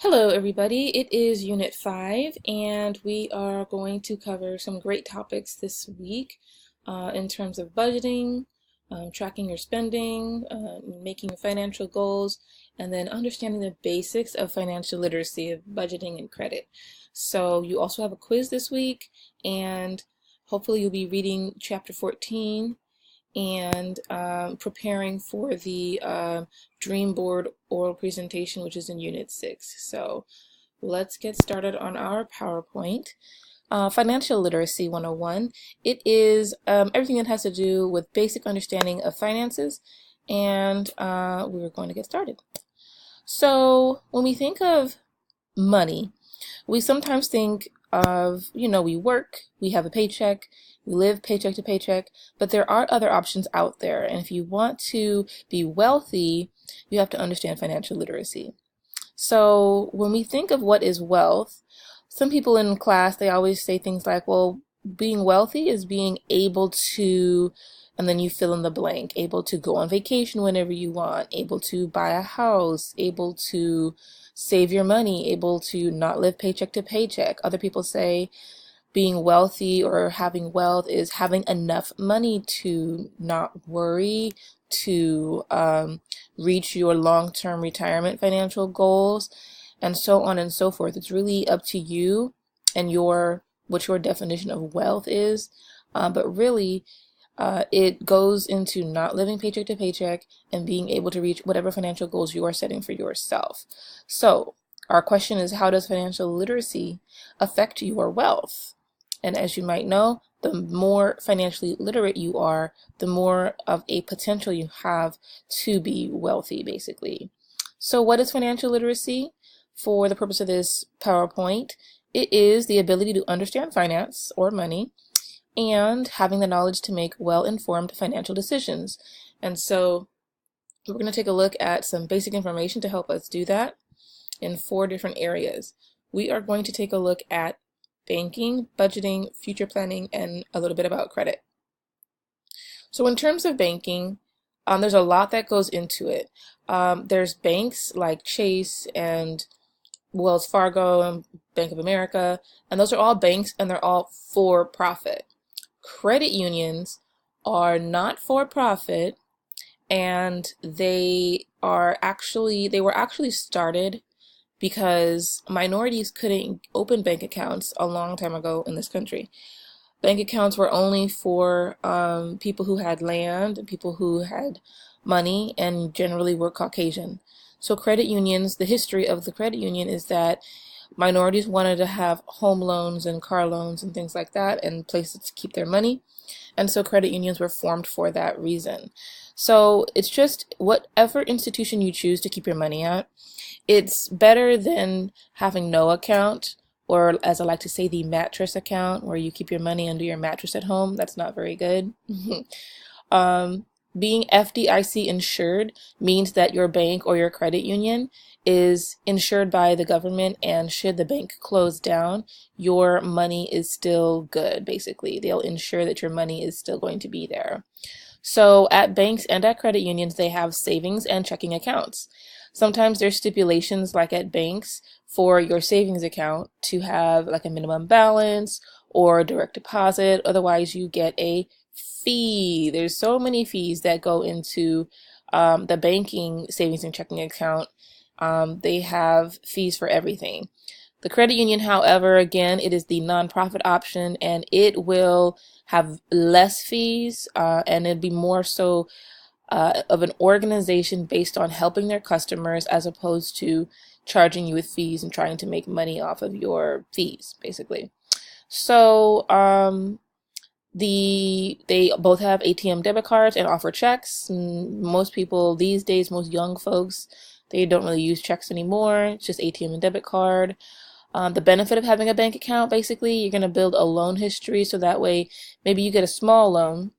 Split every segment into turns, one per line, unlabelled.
Hello, everybody. It is Unit 5, and we are going to cover some great topics this week in terms of budgeting, tracking your spending, making financial goals, and then understanding the basics of financial literacy of budgeting and credit. So, you also have a quiz this week, and hopefully, you'll be reading Chapter 14 and preparing for the Dream Board oral presentation, which is in Unit 6. So let's get started on our PowerPoint. Financial Literacy 101. It is everything that has to do with basic understanding of finances, and we're going to get started. So when we think of money, we sometimes think of, we work, we have a paycheck, we live paycheck to paycheck, but there are other options out there. And if you want to be wealthy, you have to understand financial literacy. So when we think of what is wealth, some people in class, they always say things like, well, being wealthy is being able to, and then you fill in the blank, able to go on vacation whenever you want, able to buy a house, able to save your money, able to not live paycheck to paycheck. Other people say being wealthy or having wealth is having enough money to not worry, to reach your long-term retirement financial goals, and so on and so forth. It's really up to you and what your definition of wealth is, but really it goes into not living paycheck to paycheck and being able to reach whatever financial goals you are setting for yourself. So our question is, how does financial literacy affect your wealth? And as you might know, the more financially literate you are, the more of a potential you have to be wealthy, basically. So what is financial literacy? For the purpose of this PowerPoint, it is the ability to understand finance or money and having the knowledge to make well-informed financial decisions. And so we're going to take a look at some basic information to help us do that in 4 different areas. We are going to take a look at banking, budgeting, future planning, and a little bit about credit. So in terms of banking, there's a lot that goes into it. There's banks like Chase and Wells Fargo and Bank of America, and those are all banks and they're all for profit. Credit unions are not for profit, and they were actually started because minorities couldn't open bank accounts a long time ago in this country. Bank accounts were only for people who had land and people who had money and generally were Caucasian. So credit unions, the history of the credit union is that minorities wanted to have home loans and car loans and things like that and places to keep their money. And so credit unions were formed for that reason. So it's just whatever institution you choose to keep your money at, it's better than having no account, or as I like to say, the mattress account, where you keep your money under your mattress at home. That's not very good. Being FDIC insured means that your bank or your credit union is insured by the government, and should the bank close down, your money is still good, basically. They'll ensure that your money is still going to be there. So at banks and at credit unions, they have savings and checking accounts. Sometimes there's stipulations, like at banks, for your savings account to have like a minimum balance or direct deposit. Otherwise, you get a fee. There's so many fees that go into the banking savings and checking account. They have fees for everything. The credit union, however, again, it is the nonprofit option, and it will have less fees, and it'd be more so of an organization based on helping their customers as opposed to charging you with fees and trying to make money off of your fees, basically. So they both have ATM debit cards and offer checks. Most people these days, most young folks, they don't really use checks anymore. It's just ATM and debit card. The benefit of having a bank account, basically, you're going to build a loan history, so that way maybe you get a small loan,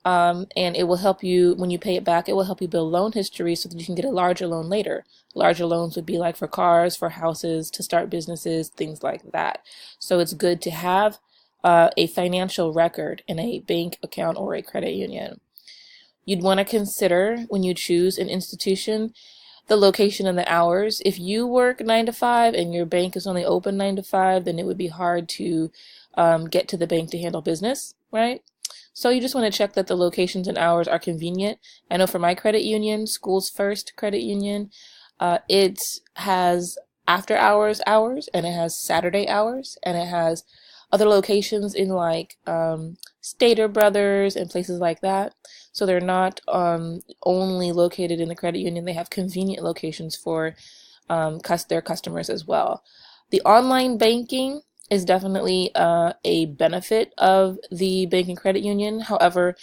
and it will help you, when you pay it back, it will help you build loan history so that you can get a larger loan later. Larger loans would be like for cars, for houses, to start businesses, things like that. So it's good to have a financial record in a bank account or a credit union. You'd want to consider, when you choose an institution, the location and the hours. If you work 9 to 5 and your bank is only open 9 to 5, then it would be hard to get to the bank to handle business, right? So you just want to check that the locations and hours are convenient. I know for my credit union, Schools First Credit Union, it has after hours, and it has Saturday hours, and it has other locations in like Stater Brothers and places like that. So they're not only located in the credit union, they have convenient locations for their customers as well. The online banking is definitely a benefit of the bank and credit union. However,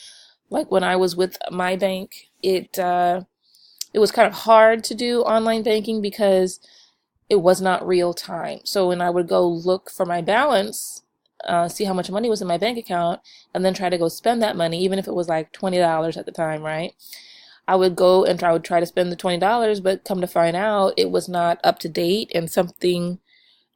like when I was with my bank, it was kind of hard to do online banking because it was not real time. So when I would go look for my balance, see how much money was in my bank account, and then try to go spend that money, even if it was like $20 at the time, right? I would go and I would try to spend the $20, but come to find out it was not up to date, and something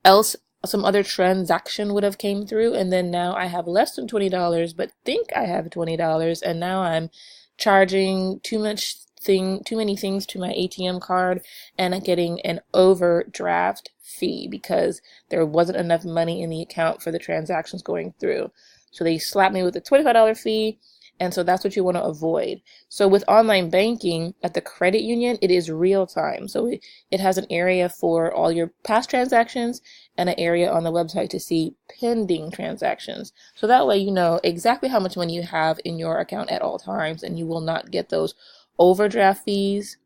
else, some other transaction would have came through, and then now I have less than $20, but think I have $20, and now I'm charging too many things to my ATM card and getting an overdraft fee because there wasn't enough money in the account for the transactions going through. So they slapped me with a $25 fee, and so that's what you want to avoid. So with online banking at the credit union, it is real time. So it has an area for all your past transactions and an area on the website to see pending transactions. So that way you know exactly how much money you have in your account at all times, and you will not get those overdraft fees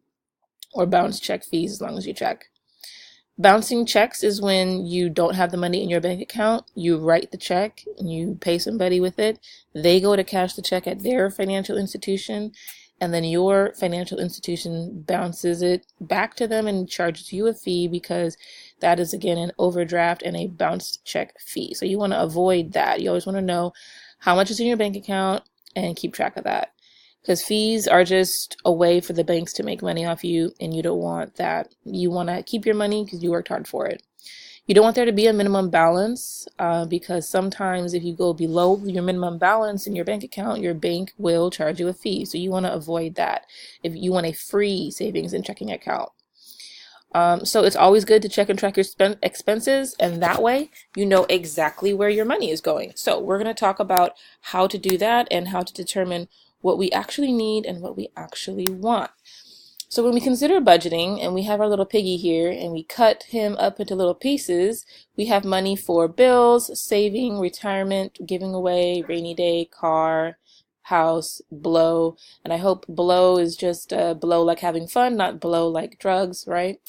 or bounce check fees as long as you check. Bouncing checks is when you don't have the money in your bank account. You write the check and you pay somebody with it. They go to cash the check at their financial institution, and then your financial institution bounces it back to them and charges you a fee because that is, again, an overdraft and a bounce check fee. So you want to avoid that. You always want to know how much is in your bank account and keep track of that. Because fees are just a way for the banks to make money off you, and you don't want that. You want to keep your money because you worked hard for it. You don't want there to be a minimum balance because sometimes if you go below your minimum balance in your bank account, your bank will charge you a fee. So you want to avoid that if you want a free savings and checking account. So it's always good to check and track your expenses, and that way you know exactly where your money is going. So we're going to talk about how to do that and how to determine what we actually need and what we actually want. So when we consider budgeting, and we have our little piggy here, and we cut him up into little pieces, we have money for bills, saving, retirement, giving away, rainy day, car, house, blow. And I hope blow is just blow like having fun, not blow like drugs, right?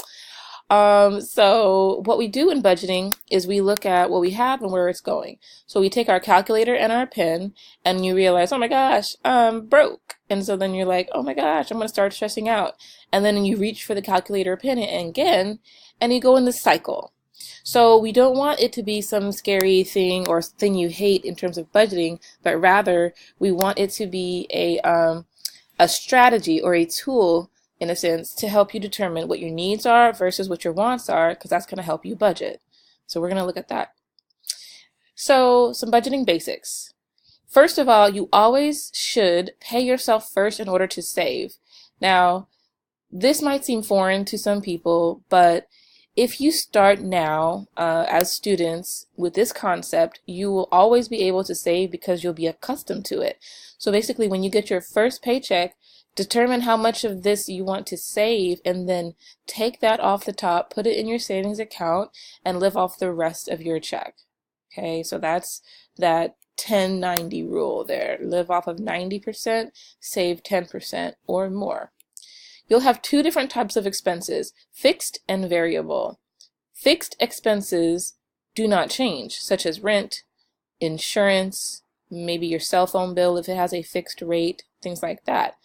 So what we do in budgeting is we look at what we have and where it's going. So we take our calculator and our pen, and you realize, oh my gosh, I'm broke. And so then you're like, oh my gosh, I'm going to start stressing out. And then you reach for the calculator or pen again, and you go in this cycle. So we don't want it to be some scary thing or thing you hate in terms of budgeting, but rather we want it to be a strategy or a tool, in a sense, to help you determine what your needs are versus what your wants are, because that's going to help you budget. So we're going to look at that. So some budgeting basics. First of all, you always should pay yourself first in order to save. Now, this might seem foreign to some people, but if you start now as students with this concept, you will always be able to save because you'll be accustomed to it. So basically, when you get your first paycheck, determine how much of this you want to save, and then take that off the top, put it in your savings account, and live off the rest of your check. Okay, so that's that 10-90 rule there. Live off of 90%, save 10% or more. You'll have two different types of expenses, fixed and variable. Fixed expenses do not change, such as rent, insurance, maybe your cell phone bill if it has a fixed rate, things like that.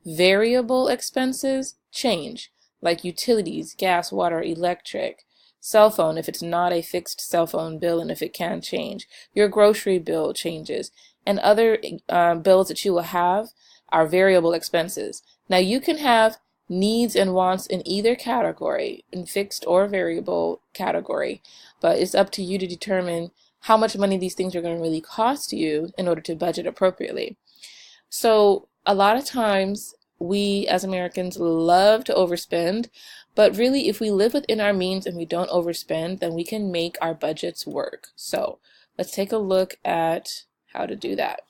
Variable expenses change, like utilities, gas, water, electric, cell phone if it's not a fixed cell phone bill and if it can change. Your grocery bill changes, and other bills that you will have are variable expenses. Now you can have needs and wants in either category, in fixed or variable category, but it's up to you to determine how much money these things are going to really cost you in order to budget appropriately. So a lot of times we as Americans love to overspend, but really if we live within our means and we don't overspend, then we can make our budgets work. So let's take a look at how to do that.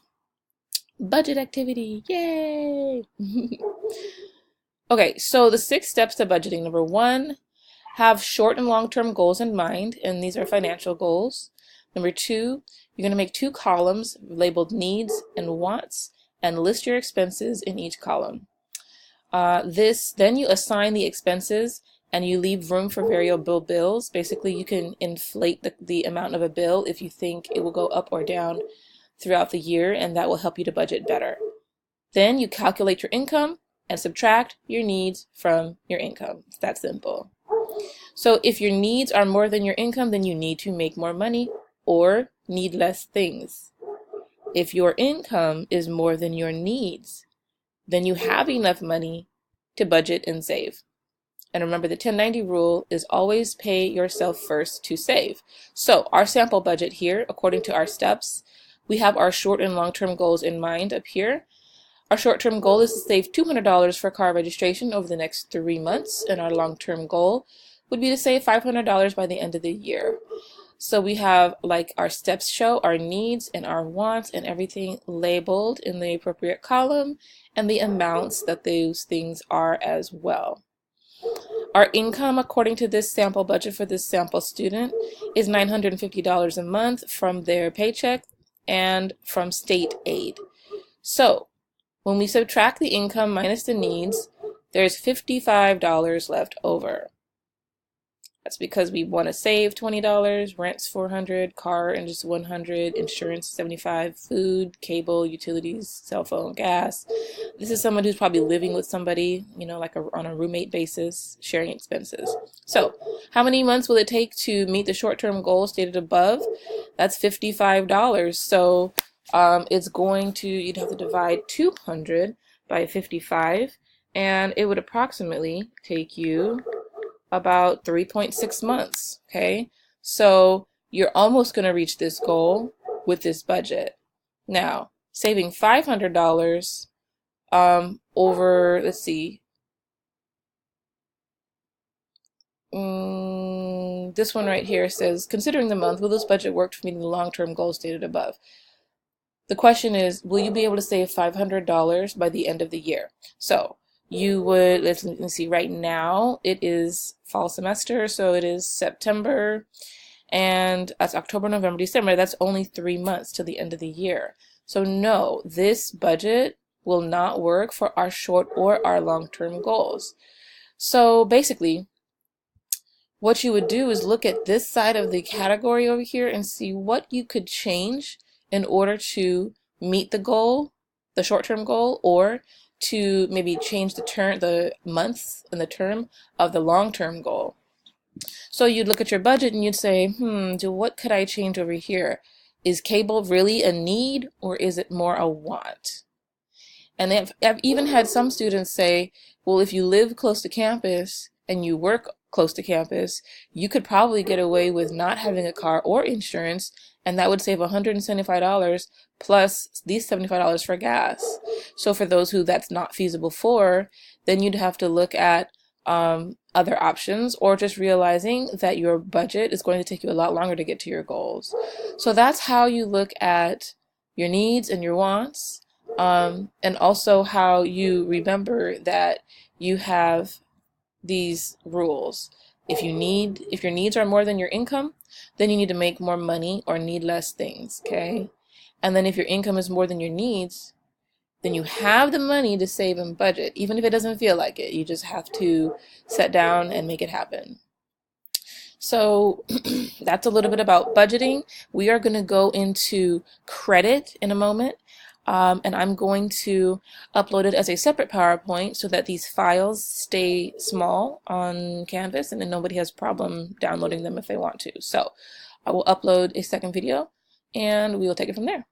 Budget activity, yay! Okay, so the 6 steps to budgeting. Number 1, have short and long-term goals in mind, and these are financial goals. Number 2, you're going to make 2 columns labeled needs and wants, and list your expenses in each column. Then you assign the expenses and you leave room for variable bills. Basically, you can inflate the amount of a bill if you think it will go up or down throughout the year, and that will help you to budget better. Then you calculate your income and subtract your needs from your income. It's that simple. So if your needs are more than your income, then you need to make more money or need less things. If your income is more than your needs, then you have enough money to budget and save. And remember, the 1090 rule is always pay yourself first to save. So our sample budget here, according to our steps, we have our short and long-term goals in mind up here. Our short-term goal is to save $200 for car registration over the next 3 months, and our long-term goal would be to save $500 by the end of the year. So we have, like our steps show, our needs and our wants and everything labeled in the appropriate column, and the amounts that those things are as well. Our income, according to this sample budget for this sample student, is $950 a month from their paycheck and from state aid. So when we subtract the income minus the needs, there's $55 left over. That's because we want to save $20, rent's $400, car and just $100, insurance $75, food, cable, utilities, cell phone, gas. This is someone who's probably living with somebody, like on a roommate basis, sharing expenses. So how many months will it take to meet the short-term goal stated above? That's $55. So you'd have to divide 200 by 55, and it would approximately take you about 3.6 months. Okay, so you're almost going to reach this goal with this budget. Now, saving $500 over, let's see, this one right here says, considering the month, will this budget work for meeting the long-term goals stated above? The question is, will you be able to save $500 by the end of the year? So you would, let's see, right now it is fall semester, so it is September, and that's October, November, December. That's only 3 months to the end of the year. So no, this budget will not work for our short or our long-term goals. So basically, what you would do is look at this side of the category over here and see what you could change in order to meet the goal, the short-term goal, or to maybe change the months and the term of the long-term goal. So you'd look at your budget and you'd say, what could I change over here? Is cable really a need or is it more a want? And I've even had some students say, well, if you live close to campus and you work close to campus, you could probably get away with not having a car or insurance, and that would save $175 plus these $75 for gas. So for those who that's not feasible for, then you'd have to look at other options, or just realizing that your budget is going to take you a lot longer to get to your goals. So that's how you look at your needs and your wants, and also how you remember that you have these rules. If your needs are more than your income, then you need to make more money or need less things, okay? And then if your income is more than your needs, then you have the money to save and budget, even if it doesn't feel like it. You just have to sit down and make it happen. So that's a little bit about budgeting. We are going to go into credit in a moment. And I'm going to upload it as a separate PowerPoint so that these files stay small on Canvas and then nobody has a problem downloading them if they want to. So I will upload a second video and we will take it from there.